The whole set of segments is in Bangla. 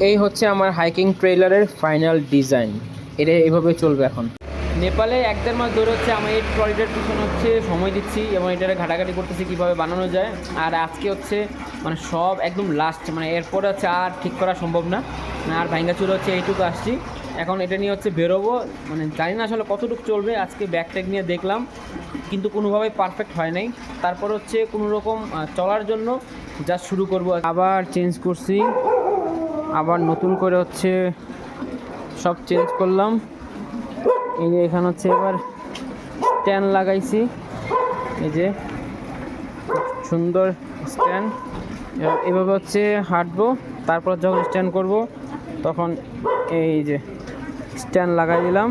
এই হচ্ছে আমার হাইকিং ট্রেলারের ফাইনাল ডিজাইন। এটা এইভাবে চলবে এখন। নেপালে 1-1.5 মাস ধরে হচ্ছে আমি এই ট্রলিটার পিছনে হচ্ছে সময় দিচ্ছি এবং এটারে ঘাটাঘাটি করতেছি কীভাবে বানানো যায়। আর আজকে হচ্ছে মানে সব একদম লাস্ট, মানে এরপরে হচ্ছে আর ঠিক করা সম্ভব না, আর ভাঙ্গাচুর হচ্ছে এইটুকু আসছি। এখন এটা নিয়ে হচ্ছে বেরোবো, মানে জানি না আসলে কতটুকু চলবে। আজকে ব্যাগ ট্যাগ নিয়ে দেখলাম কিন্তু কোনোভাবেই পারফেক্ট হয় নাই। তারপর হচ্ছে কোনো রকম চলার জন্য যা শুরু করব। আবার চেঞ্জ করছি, আবার নতুন করে হচ্ছে সব চেঞ্জ করলাম। এই যে এখানে হচ্ছে এবার স্ট্যান্ড লাগাইছি, এই যে সুন্দর স্ট্যান্ড। এভাবে হচ্ছে হাঁটবো, তারপর যখন স্ট্যান্ড করব তখন এই যে স্ট্যান্ড লাগাই দিলাম,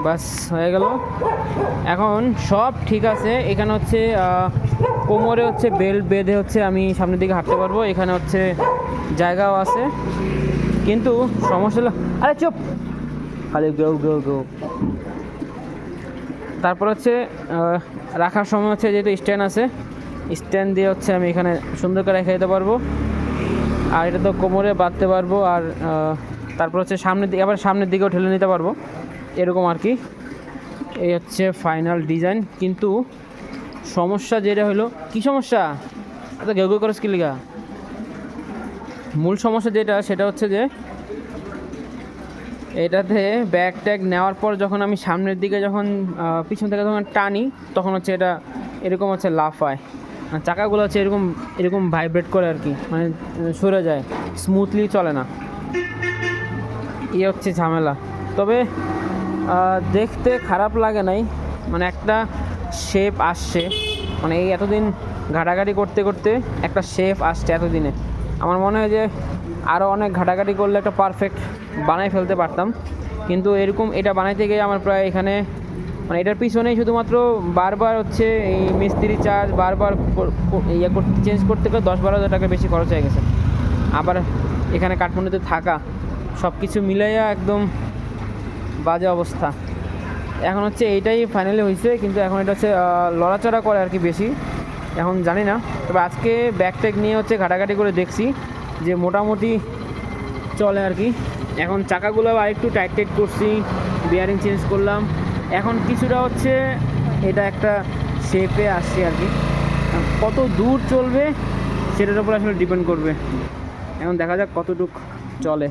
বাস হয়ে গেল। এখন সব ঠিক আছে। এখানে হচ্ছে কোমরে হচ্ছে বেল্ট বেঁধে হচ্ছে আমি সামনের দিকে হাঁটতে পারবো। এখানে হচ্ছে জায়গাও আছে, কিন্তু সমস্যা হলো, আরে চুপ, খালি গো গো গো। তারপর হচ্ছে রাখার সময় হচ্ছে যেহেতু স্ট্যান্ড আছে, স্ট্যান্ড দিয়ে হচ্ছে আমি এখানে সুন্দর করে রেখে দিতে পারবো। আর এটা তো কোমরে বাঁধতে পারবো। আর তারপর হচ্ছে সামনের দিকে, আবার সামনের দিকেও ঠেলে নিতে পারবো, এরকম আর কি। এই হচ্ছে ফাইনাল ডিজাইন। কিন্তু সমস্যা যেটা হলো, কী সমস্যা? এত গেউ গেউ করে কি লিগা? মূল সমস্যা যেটা, সেটা হচ্ছে যে এটাতে ব্যাগ ট্যাগ নেওয়ার পর যখন আমি সামনের দিকে যখন পিছন থেকে যখন টানি, তখন হচ্ছে এটা এরকম হচ্ছে লাফায়, মানে চাকাগুলো হচ্ছে এরকম এরকম ভাইব্রেট করে আর কি, মানে সরে যায়, স্মুথলি চলে না। এই হচ্ছে ঝামেলা। তবে দেখতে খারাপ লাগে নাই, মানে একটা শেপ আসছে, মানে এই এতদিন ঘাটাঘাটি করতে করতে একটা শেপ আসছে এতদিনে। আমার মনে হয় যে আরও অনেক ঘাটাঘাটি করলে একটা পারফেক্ট বানাই ফেলতে পারতাম। কিন্তু এরকম এটা বানাইতে গিয়ে আমার প্রায় এখানে, মানে এটার পিছনেই শুধুমাত্র বারবার হচ্ছে এই মিস্ত্রি চার্জ, বারবার ইয়ে করতে চেঞ্জ করতে গেলে 10-12 হাজার টাকা বেশি খরচ হয়ে গেছে। আবার এখানে কাঠমান্ডুতে থাকা, সব কিছু মিলাইয়া একদম বাজে অবস্থা। এখন হচ্ছে এইটাই ফাইনালি হয়েছে, কিন্তু এখন এটা হচ্ছে লড়াচড়া করে আর কি বেশি। এখন জানি না, তবে আজকে ব্যাগ ট্যাগ নিয়ে হচ্ছে ঘাটাঘাটি করে দেখছি যে মোটামুটি চলে আর কি। এখন চাকাগুলো আরেকটু টাইট টাইট করছি, বিয়ারিং চেঞ্জ করলাম। এখন কিছুটা হচ্ছে এটা একটা শেপে আসছে আর কি। কত দূর চলবে সেটার উপর আসলে ডিপেন্ড করবে। এখন দেখা যাক কতটুকু চলে।